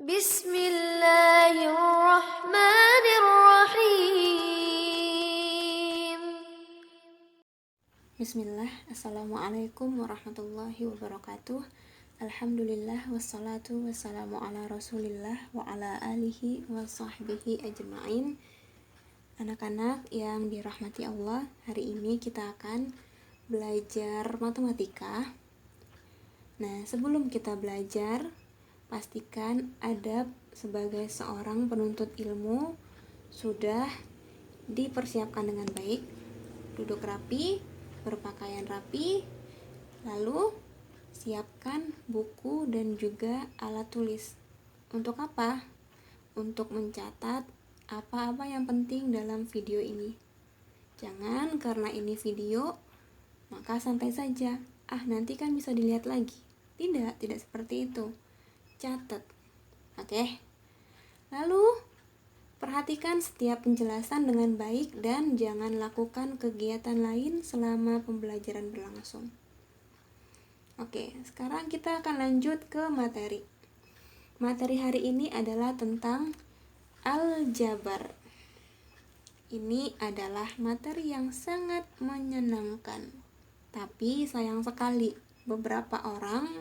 Bismillahirrahmanirrahim. Bismillah, Assalamualaikum warahmatullahi wabarakatuh. Alhamdulillah, wassalatu wassalamu ala rasulillah wa ala alihi wa sahbihi ajma'in. Anak-anak yang dirahmati Allah, hari ini kita akan belajar matematika. Nah, sebelum kita belajar, pastikan adab sebagai seorang penuntut ilmu sudah dipersiapkan dengan baik. Duduk rapi, berpakaian rapi, lalu siapkan buku dan juga alat tulis. Untuk apa? Untuk mencatat apa-apa yang penting dalam video ini. Jangan karena ini video, maka santai saja. Nanti kan bisa dilihat lagi. Tidak seperti itu. Catat. Oke. Lalu perhatikan setiap penjelasan dengan baik dan jangan lakukan kegiatan lain selama pembelajaran berlangsung. Oke, sekarang kita akan lanjut ke materi. Materi hari ini adalah tentang aljabar. Ini adalah materi yang sangat menyenangkan. Tapi sayang sekali, beberapa orang,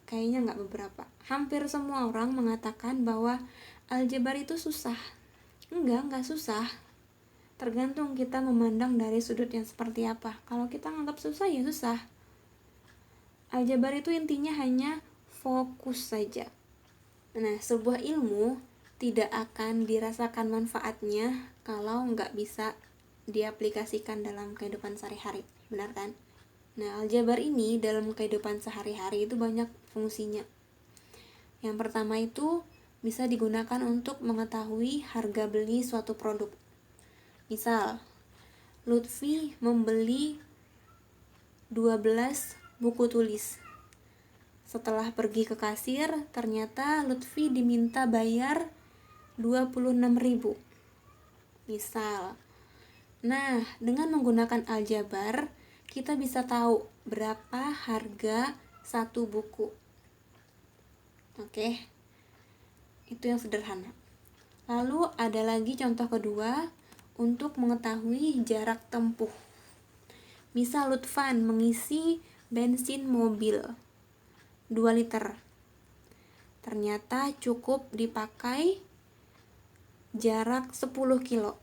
kayaknya nggak beberapa, hampir semua orang mengatakan bahwa aljabar itu susah. Enggak susah. Tergantung kita memandang dari sudut yang seperti apa. Kalau kita nganggap susah, ya susah. Aljabar itu intinya hanya fokus saja. Nah, sebuah ilmu tidak akan dirasakan manfaatnya kalau nggak bisa diaplikasikan dalam kehidupan sehari-hari. Benar kan? Nah, aljabar ini dalam kehidupan sehari-hari itu banyak fungsinya. Yang pertama itu bisa digunakan untuk mengetahui harga beli suatu produk. Misal, Lutfi membeli 12 buku tulis. Setelah pergi ke kasir, ternyata Lutfi diminta bayar 26.000. Misal. Nah, dengan menggunakan aljabar, kita bisa tahu berapa harga satu buku. Oke. Itu yang sederhana. Lalu ada lagi contoh kedua untuk mengetahui jarak tempuh. Misal Lutfan mengisi bensin mobil 2 liter. Ternyata cukup dipakai jarak 10 kilo.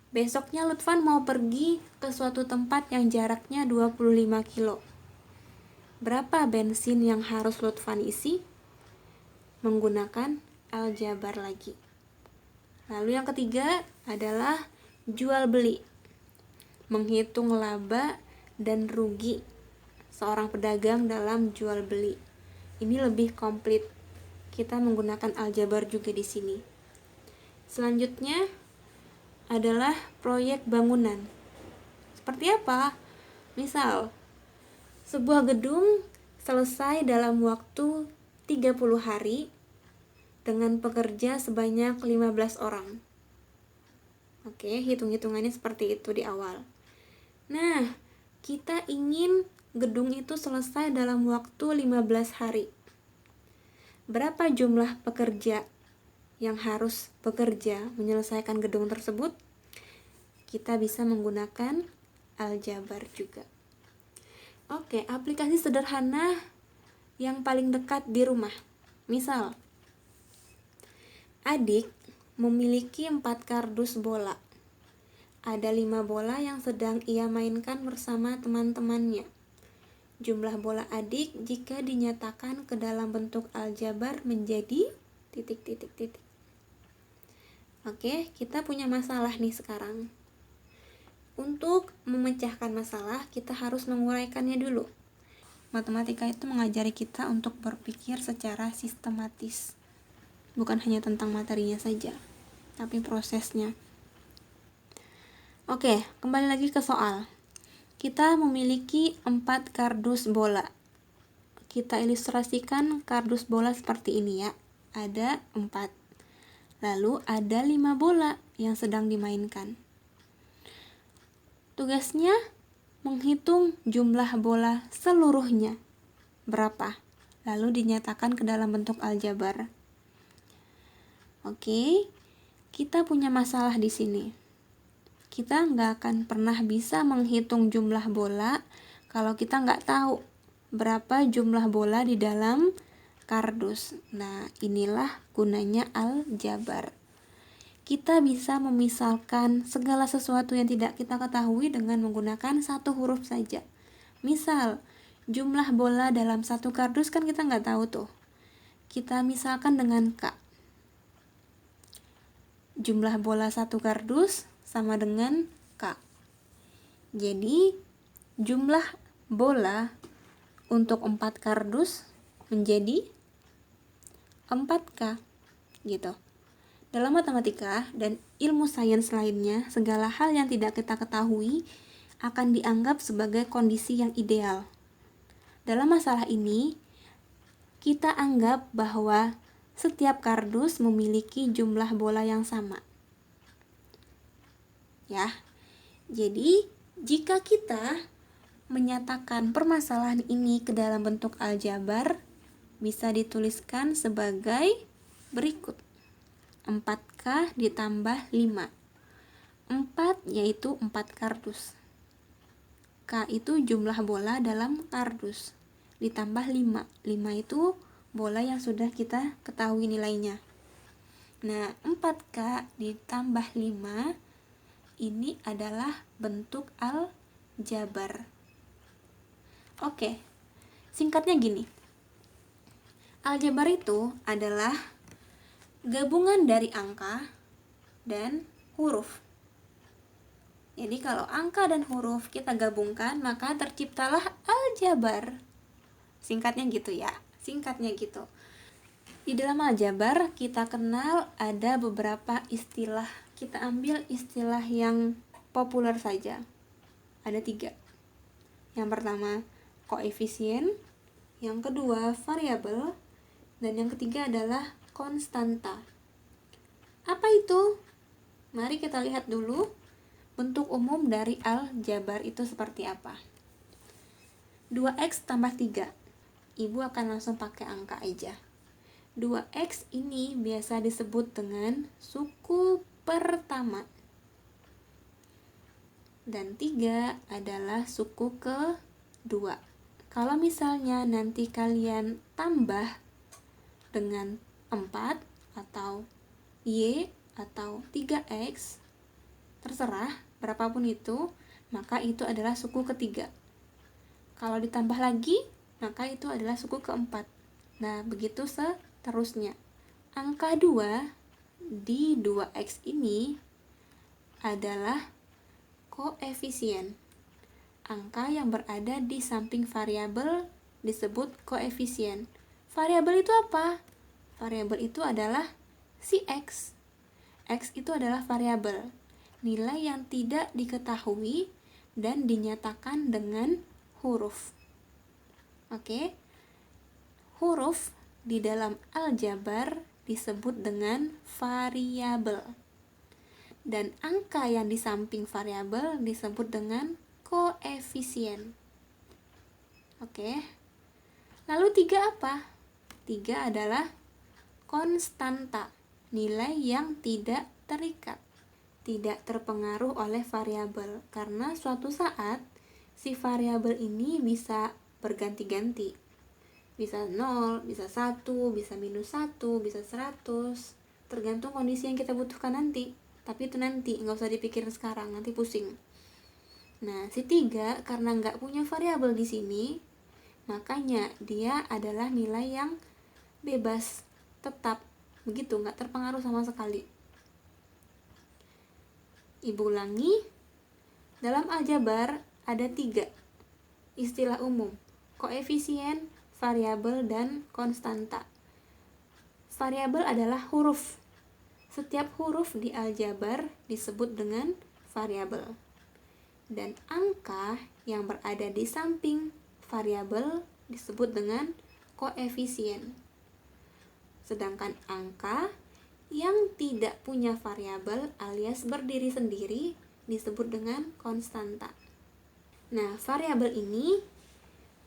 Besoknya Lutfan mau pergi ke suatu tempat yang jaraknya 25 kilo. Berapa bensin yang harus Lutfan isi? Menggunakan aljabar lagi. Lalu yang ketiga adalah jual beli. Menghitung laba dan rugi seorang pedagang dalam jual beli. Ini lebih komplit. Kita menggunakan aljabar juga di sini. Selanjutnya adalah proyek bangunan. Seperti apa? Misal, sebuah gedung selesai dalam waktu 30 hari dengan pekerja sebanyak 15 orang. Oke, hitung-hitungannya seperti itu di awal. Nah, kita ingin gedung itu selesai dalam waktu 15 hari. Berapa jumlah pekerja yang harus bekerja menyelesaikan gedung tersebut? Kita bisa menggunakan aljabar juga. Oke, aplikasi sederhana yang paling dekat di rumah. Misal, adik memiliki 4 kardus bola. Ada 5 bola yang sedang ia mainkan bersama teman-temannya. Jumlah bola adik jika dinyatakan ke dalam bentuk aljabar menjadi ... Oke, kita punya masalah nih sekarang. Untuk memecahkan masalah, kita harus menguraikannya dulu. Matematika itu mengajari kita untuk berpikir secara sistematis. Bukan hanya tentang materinya saja, tapi prosesnya. Oke, kembali lagi ke soal. Kita memiliki 4 kardus bola. Kita ilustrasikan kardus bola seperti ini ya. Ada 4. Lalu ada 5 bola yang sedang dimainkan. Tugasnya menghitung jumlah bola seluruhnya. Berapa? lalu dinyatakan ke dalam bentuk aljabar. Oke, kita punya masalah di sini. Kita nggak akan pernah bisa menghitung jumlah bola kalau kita nggak tahu berapa jumlah bola di dalam kardus. Nah, inilah gunanya aljabar. Kita bisa memisalkan segala sesuatu yang tidak kita ketahui dengan menggunakan satu huruf saja. Misal, jumlah bola dalam satu kardus kan kita nggak tahu tuh. Kita misalkan dengan K. Jumlah bola satu kardus sama dengan K. Jadi, jumlah bola untuk 4 kardus menjadi 4K gitu. Dalam matematika dan ilmu sains lainnya, segala hal yang tidak kita ketahui akan dianggap sebagai kondisi yang ideal. Dalam masalah ini, kita anggap bahwa setiap kardus memiliki jumlah bola yang sama. Ya. Jadi, jika kita menyatakan permasalahan ini ke dalam bentuk aljabar, bisa dituliskan sebagai berikut. 4K ditambah 5. 4 yaitu 4 kardus. K itu jumlah bola dalam kardus. Ditambah 5. 5 itu bola yang sudah kita ketahui nilainya. Nah, 4K ditambah 5 ini adalah bentuk aljabar. Oke, singkatnya gini. Aljabar itu adalah gabungan dari angka dan huruf. Jadi kalau angka dan huruf kita gabungkan, maka terciptalah aljabar. Singkatnya gitu ya, singkatnya gitu. Di dalam aljabar kita kenal ada beberapa istilah. Kita ambil istilah yang populer saja. Ada 3. Yang pertama, koefisien. Yang kedua, variabel. Dan yang ketiga adalah konstanta. Apa itu? Mari kita lihat dulu bentuk umum dari aljabar itu seperti apa. 2x tambah 3. Ibu akan langsung pakai angka aja. 2x ini biasa disebut dengan suku pertama. Dan 3 adalah suku kedua. Kalau misalnya nanti kalian tambah dengan 4 atau Y atau 3X, terserah berapapun itu, maka itu adalah suku ketiga. Kalau ditambah lagi, maka itu adalah suku keempat. Nah, begitu seterusnya. Angka 2 di 2X ini adalah koefisien. Angka yang berada di samping variabel disebut koefisien. Variabel itu apa? Variabel itu adalah si X. X itu adalah variabel, nilai yang tidak diketahui dan dinyatakan dengan huruf. Oke. Huruf di dalam aljabar disebut dengan variabel. Dan angka yang di samping variabel disebut dengan koefisien. Oke. Lalu 3 apa? 3 adalah konstanta, nilai yang tidak terikat, tidak terpengaruh oleh variabel, karena suatu saat si variabel ini bisa berganti-ganti. Bisa 0, bisa 1, bisa minus 1, bisa 100, tergantung kondisi yang kita butuhkan nanti. Tapi itu nanti, nggak usah dipikirin sekarang, nanti pusing. Nah, si 3 karena nggak punya variabel di sini, makanya dia adalah nilai yang bebas, tetap, begitu, nggak terpengaruh sama sekali. Ibu ulangi, dalam aljabar ada 3 istilah umum, koefisien, variabel, dan konstanta. Variabel adalah huruf. Setiap huruf di aljabar disebut dengan variabel. Dan angka yang berada di samping variabel disebut dengan koefisien. Sedangkan angka yang tidak punya variabel alias berdiri sendiri disebut dengan konstanta. Nah, variabel ini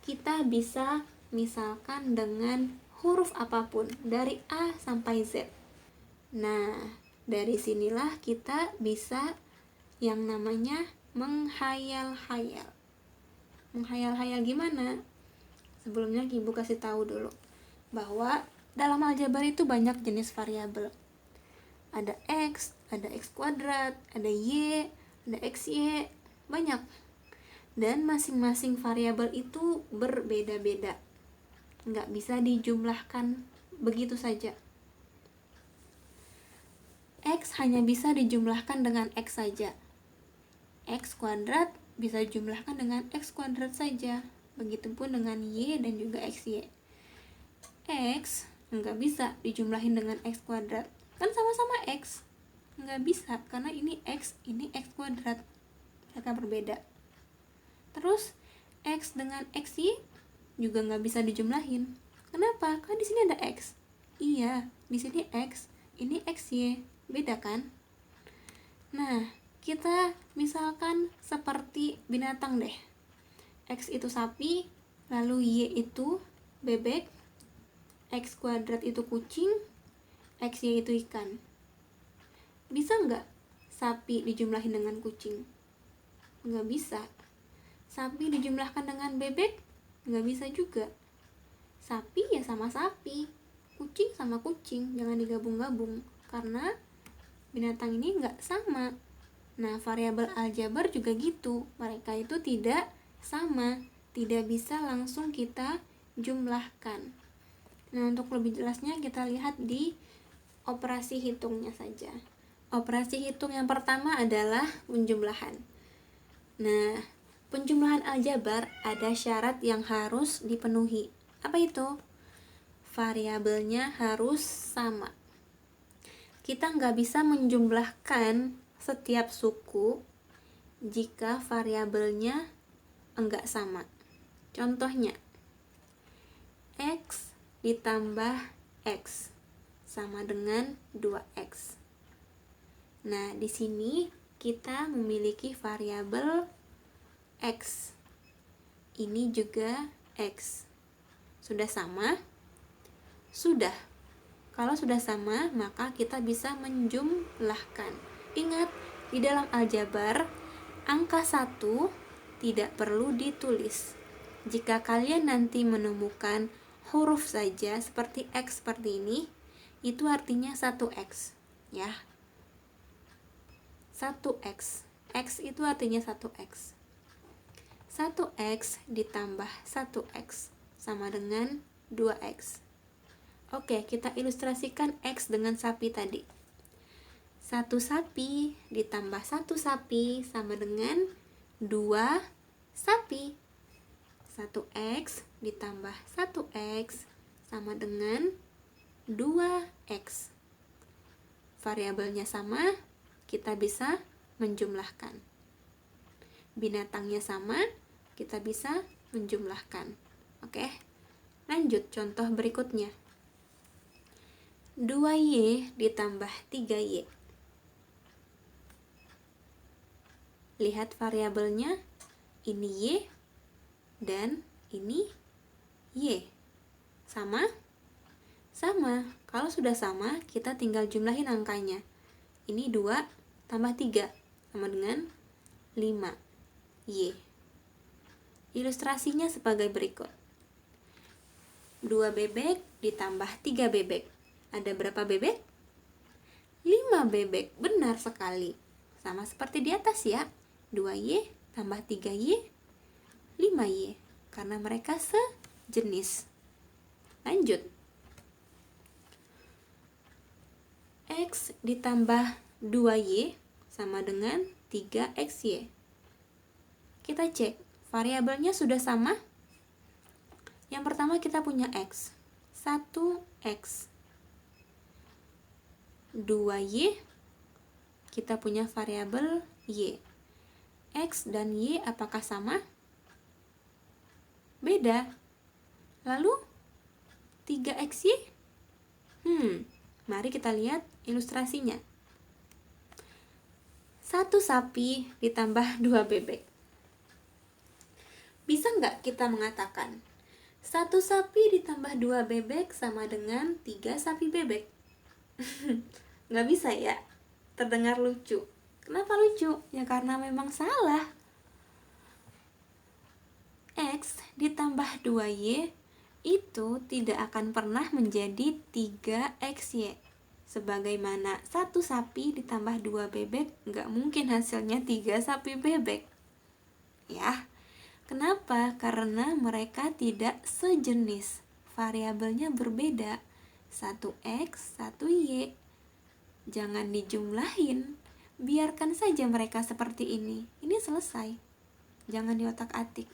kita bisa misalkan dengan huruf apapun dari A sampai Z. Nah, dari sinilah kita bisa yang namanya menghayal-hayal. Menghayal-hayal gimana? Sebelumnya Ibu kasih tahu dulu bahwa dalam aljabar itu banyak jenis variabel. Ada X, ada X kuadrat, ada Y, ada XY, banyak. Dan masing-masing variabel itu berbeda-beda. Nggak bisa dijumlahkan begitu saja. X hanya bisa dijumlahkan dengan X saja. X kuadrat bisa dijumlahkan dengan X kuadrat saja. Begitupun dengan Y dan juga XY. X nggak bisa dijumlahin dengan X kuadrat. Kan sama-sama X. Nggak bisa, karena ini X kuadrat. Mereka berbeda. Terus X dengan XY juga nggak bisa dijumlahin. Kenapa? Kan di sini ada X. Iya, di sini X, ini XY. Beda kan? Nah, kita misalkan seperti binatang deh. X itu sapi, lalu Y itu bebek, X kuadrat itu kucing, XY itu ikan. Bisa nggak sapi dijumlahin dengan kucing? Nggak bisa. Sapi dijumlahkan dengan bebek? Nggak bisa juga. Sapi ya sama sapi, kucing sama kucing, jangan digabung-gabung, karena binatang ini nggak sama. Nah, variabel aljabar juga gitu, mereka itu tidak sama, tidak bisa langsung kita jumlahkan. Nah, untuk lebih jelasnya kita lihat di operasi hitungnya saja. Operasi hitung yang pertama adalah penjumlahan. Nah, penjumlahan aljabar ada syarat yang harus dipenuhi. Apa itu? Variabelnya harus sama. Kita nggak bisa menjumlahkan setiap suku jika variabelnya enggak sama. Contohnya, X ditambah X sama dengan 2X. Nah, di sini kita memiliki variabel X. Ini juga X. Sudah sama? Sudah. Kalau sudah sama, maka kita bisa menjumlahkan. Ingat, di dalam aljabar, angka 1 tidak perlu ditulis. Jika kalian nanti menemukan huruf saja seperti X seperti ini, itu artinya 1X, ya. 1X. X itu artinya 1X. 1X ditambah 1X sama dengan 2X. Oke, kita ilustrasikan X dengan sapi tadi. 1 sapi ditambah 1 sapi sama dengan 2 sapi. 1X ditambah 1X sama dengan 2X. Variabelnya sama, kita bisa menjumlahkan. Binatangnya sama, kita bisa menjumlahkan. Oke, lanjut contoh berikutnya. 2Y ditambah 3Y. Lihat variabelnya, ini Y dan ini Y. Sama? Sama. Kalau sudah sama, kita tinggal jumlahin angkanya. Ini 2 tambah 3 sama dengan 5Y. Ilustrasinya sebagai berikut. 2 bebek ditambah 3 bebek. Ada berapa bebek? 5 bebek. Benar sekali. Sama seperti di atas ya. 2Y tambah 3Y, 5Y. Karena mereka sejenis. Lanjut. X ditambah 2Y sama dengan 3XY. Kita cek, variabelnya sudah sama? Yang pertama kita punya X. 1X. 2Y, kita punya variabel Y. X dan Y apakah sama? Beda. Lalu 3XY? Mari kita lihat ilustrasinya. 1 sapi ditambah 2 bebek. Bisa nggak kita mengatakan 1 sapi ditambah 2 bebek sama dengan 3 sapi bebek. Nggak bisa ya? Terdengar lucu. Kenapa lucu? Ya karena memang salah. X ditambah 2Y itu tidak akan pernah menjadi 3XY. Sebagaimana 1 sapi ditambah 2 bebek, nggak mungkin hasilnya 3 sapi bebek. Ya, kenapa? Karena mereka tidak sejenis. Variabelnya berbeda. 1X, 1Y. Jangan dijumlahin. Biarkan saja mereka seperti ini. Ini selesai. Jangan diotak-atik.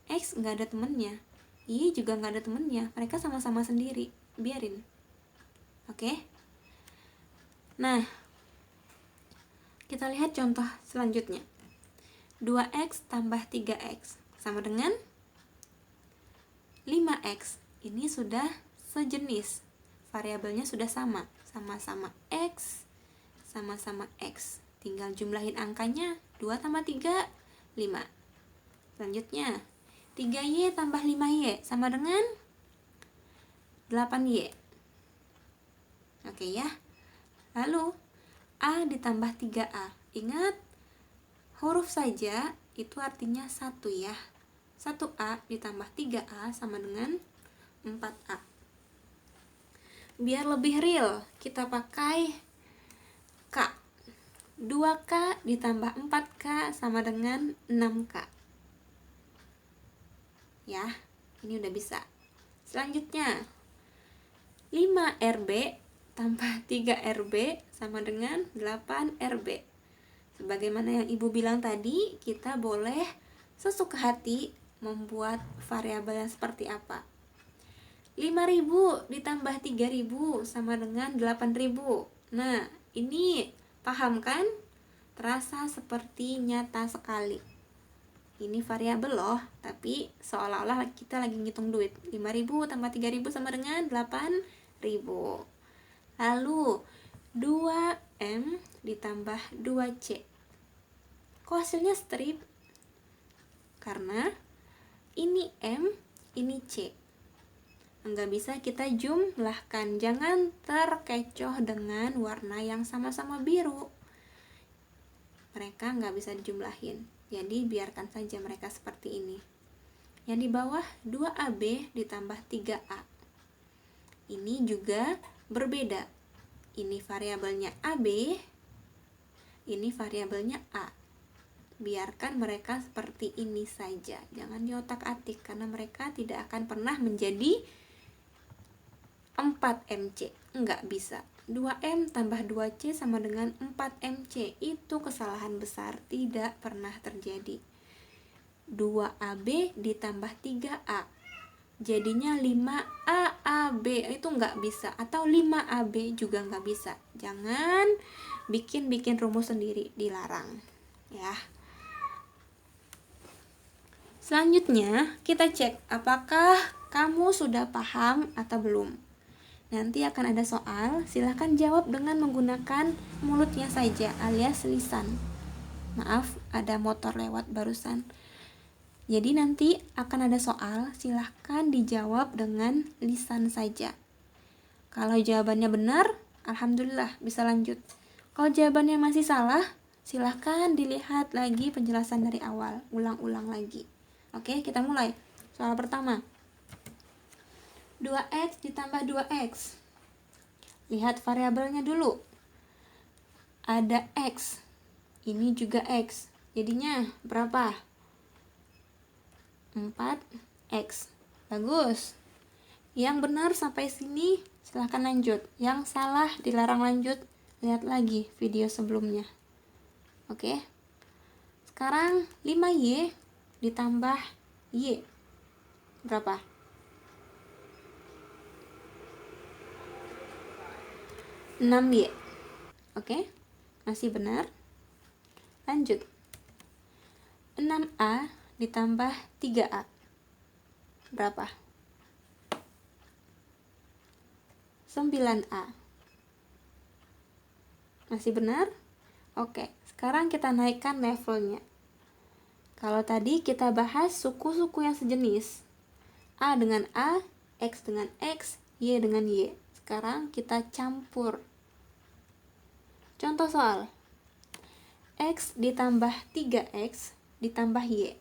X nggak ada temennya, Y juga nggak ada temennya. Mereka sama-sama sendiri. Biarin. Oke? Nah, kita lihat contoh selanjutnya. 2X tambah 3X sama dengan 5X. Ini sudah sejenis. Variabelnya sudah sama. Sama-sama X, sama-sama X. Tinggal jumlahin angkanya. 2 tambah 3, 5. Selanjutnya, 3Y tambah 5Y sama dengan 8Y. Oke ya. Lalu, A ditambah 3A. Ingat, huruf saja itu artinya 1 ya. 1A ditambah 3A sama dengan 4A. Biar lebih real, kita pakai K. 2K ditambah 4K sama dengan 6K. Ya, ini udah bisa. Selanjutnya, 5RB tambah 3RB sama dengan 8RB. Sebagaimana yang Ibu bilang tadi, kita boleh sesuka hati membuat variabel yang seperti apa. 5.000 ditambah 3.000 sama dengan 8.000. Nah, ini paham kan? Terasa seperti nyata sekali. Ini variabel loh, tapi seolah-olah kita lagi ngitung duit. 5.000 tambah 3.000 sama dengan 8.000. Lalu 2M ditambah 2C. Kok hasilnya strip? Karena ini M, ini C. Nggak bisa kita jumlahkan. Jangan terkecoh dengan warna yang sama-sama biru. Mereka nggak bisa dijumlahin. Jadi biarkan saja mereka seperti ini. Yang di bawah 2AB ditambah 3A. Ini juga berbeda. Ini variabelnya AB, ini variabelnya A. Biarkan mereka seperti ini saja. Jangan diotak-atik karena mereka tidak akan pernah menjadi 4MC. Enggak bisa. 2M tambah 2C sama dengan 4MC. Itu kesalahan besar, tidak pernah terjadi. 2AB ditambah 3A. Jadinya 5AAB. Itu enggak bisa. Atau 5AB juga enggak bisa. Jangan bikin rumus sendiri, dilarang. Ya. Selanjutnya, kita cek apakah kamu sudah paham atau belum. Nanti akan ada soal, silahkan jawab dengan menggunakan mulutnya saja alias lisan. Maaf, ada motor lewat barusan. Jadi nanti akan ada soal, silahkan dijawab dengan lisan saja. Kalau jawabannya benar, alhamdulillah bisa lanjut. Kalau jawabannya masih salah, silahkan dilihat lagi penjelasan dari awal, ulang-ulang lagi. Oke, kita mulai. Soal pertama. 2X ditambah 2X. Lihat variabelnya dulu. Ada X. Ini juga X. Jadinya berapa? 4X. Bagus. Yang benar sampai sini silahkan lanjut. Yang salah dilarang lanjut. Lihat lagi video sebelumnya. Oke. Sekarang 5Y ditambah Y. Berapa? 6Y. Oke. Masih benar. Lanjut. 6A ditambah 3A. Berapa? 9A. Masih benar? Oke, sekarang kita naikkan levelnya. Kalau tadi kita bahas suku-suku yang sejenis. A dengan A, X dengan X, Y dengan Y. Sekarang kita campur. Contoh soal. X ditambah 3X ditambah Y.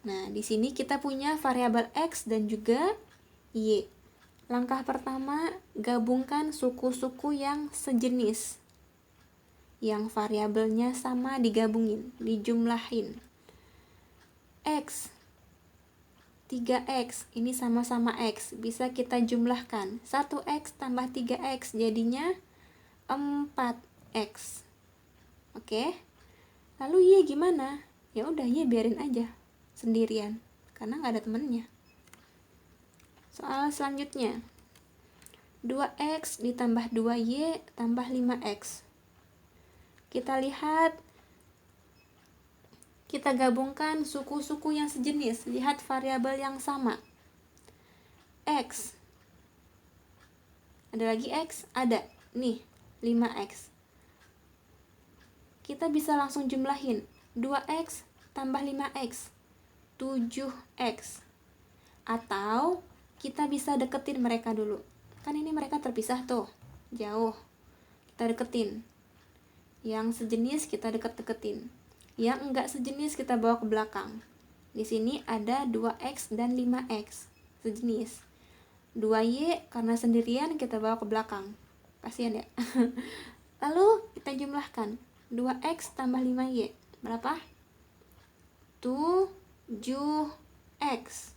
Nah, di sini kita punya variabel X dan juga Y. Langkah pertama, gabungkan suku-suku yang sejenis. Yang variabelnya sama digabungin, dijumlahin. X 3X, ini sama-sama X, bisa kita jumlahkan. 1X tambah 3X jadinya 4X. Oke. Lalu Y gimana? Ya udah, Y biarin aja sendirian karena nggak ada temennya. Soal selanjutnya. 2X ditambah 2Y tambah 5X. Kita lihat, kita gabungkan suku-suku yang sejenis. Lihat variabel yang sama. X. Ada lagi X? Ada. Nih, 5X. Kita bisa langsung jumlahin. 2X tambah 5X. 7X. Atau kita bisa deketin mereka dulu. Kan ini mereka terpisah tuh. Jauh. Kita deketin. Yang sejenis kita deket-deketin. Yang enggak sejenis kita bawa ke belakang. Di sini ada 2X dan 5X. Sejenis. 2Y karena sendirian kita bawa ke belakang. Kasihan ya. Lalu kita jumlahkan. 2X tambah 5Y. Berapa? 7X.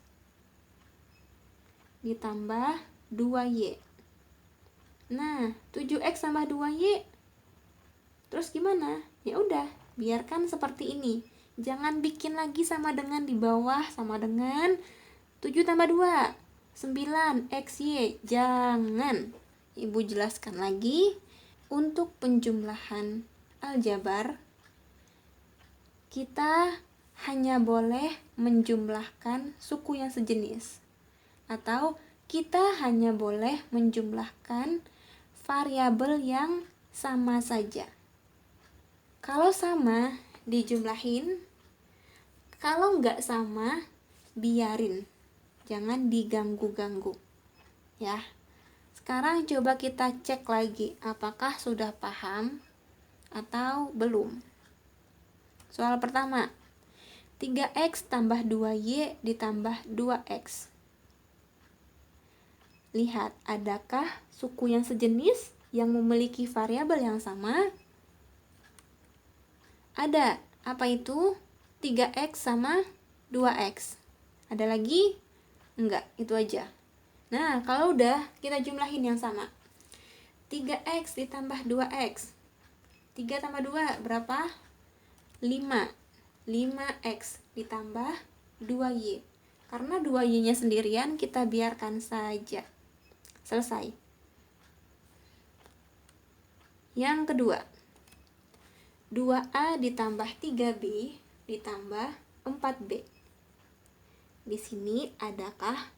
Ditambah 2Y. Nah, 7X tambah 2Y. Terus gimana? Ya udah, biarkan seperti ini. Jangan bikin lagi sama dengan di bawah sama dengan 7 tambah 2, 9XY. Jangan. Ibu jelaskan lagi. Untuk penjumlahan aljabar, kita hanya boleh menjumlahkan suku yang sejenis. Atau kita hanya boleh menjumlahkan variabel yang sama saja. Kalau sama, dijumlahin. Kalau nggak sama, biarin. Jangan diganggu-ganggu. Ya. Sekarang coba kita cek lagi apakah sudah paham atau belum. Soal pertama. 3X tambah 2Y ditambah 2X. Lihat, adakah suku yang sejenis yang memiliki variabel yang sama? Ada. Apa itu? 3X sama 2X. Ada lagi? Enggak, itu aja. Nah, kalau udah, kita jumlahin yang sama. 3X ditambah 2X. 3 tambah 2 berapa? 5. 5X ditambah 2Y. Karena 2Y-nya sendirian, kita biarkan saja. Selesai. Yang kedua. 2A ditambah 3B ditambah 4B. Di sini adakah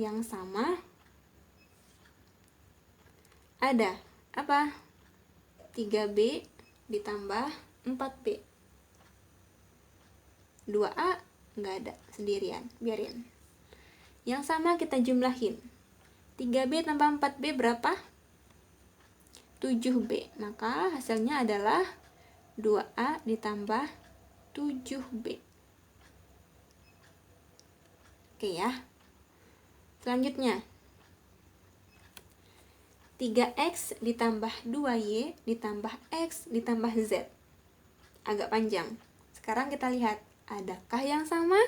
yang sama? Ada. Apa? 3B ditambah 4B. 2A nggak ada, sendirian, biarin. Yang sama kita jumlahin. 3B tambah 4B berapa? 7B. Maka hasilnya adalah 2A ditambah 7B. Oke ya. Selanjutnya. 3X ditambah 2Y ditambah X ditambah Z. Agak panjang. Sekarang kita lihat. Adakah yang sama?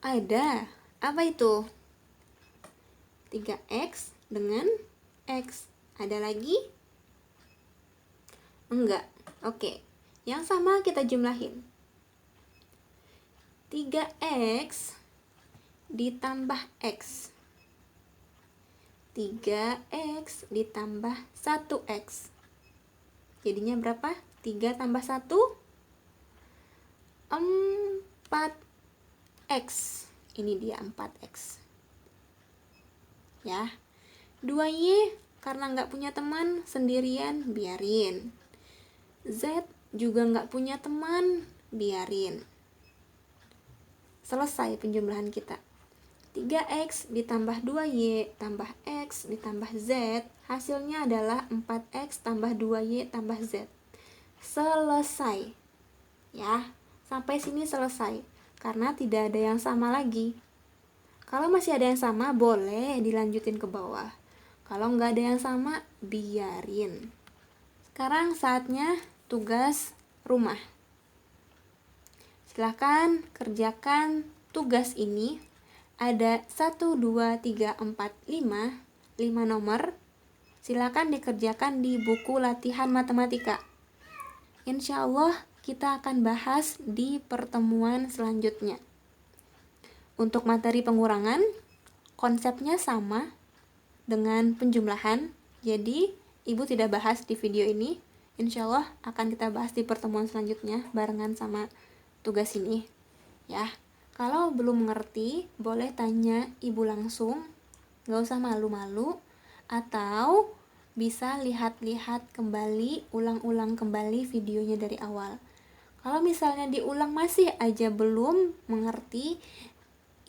Ada. Apa itu? 3X dengan X. Ada lagi? Enggak. Oke. Yang sama kita jumlahin. 3X ditambah X. 3X ditambah 1X. Jadinya berapa? 3 tambah 1? 4X. Ini dia 4X. Ya. 2Y karena nggak punya teman, sendirian, biarin. Z juga nggak punya teman, biarin. selesai penjumlahan kita. 3x ditambah 2y tambah x ditambah z, hasilnya adalah 4x tambah 2y tambah z. Selesai. Ya, sampai sini selesai. Karena tidak ada yang sama lagi. Kalau masih ada yang sama, boleh dilanjutin ke bawah. Kalau nggak ada yang sama, biarin. Sekarang saatnya tugas rumah. Silahkan kerjakan tugas ini. Ada 1, 2, 3, 4, 5 nomor. Silakan dikerjakan di buku latihan matematika. Insya Allah kita akan bahas di pertemuan selanjutnya. Untuk materi pengurangan, konsepnya sama dengan penjumlahan. Jadi ibu tidak bahas di video ini. Insya Allah akan kita bahas di pertemuan selanjutnya barengan sama tugas ini. Ya. Kalau belum mengerti, boleh tanya ibu langsung, gak usah malu-malu, atau bisa lihat-lihat kembali, ulang-ulang kembali videonya dari awal. Kalau misalnya diulang masih aja belum mengerti,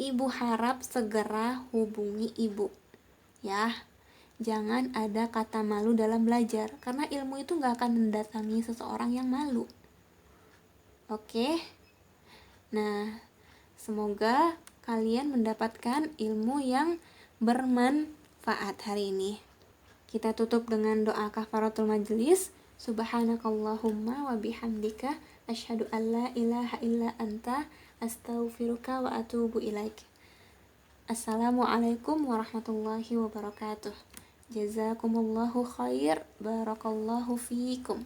ibu harap segera hubungi ibu. Ya, jangan ada kata malu dalam belajar, karena ilmu itu gak akan mendatangi seseorang yang malu. Oke? Nah, semoga kalian mendapatkan ilmu yang bermanfaat hari ini. Kita tutup dengan doa kafaratul majelis. Subhanakallahumma wa bihamdika asyhadu an la ilaha illa anta astaghfiruka wa atubu ilaik. Assalamualaikum warahmatullahi wabarakatuh. Jazakumullahu khair, barakallahu fiikum.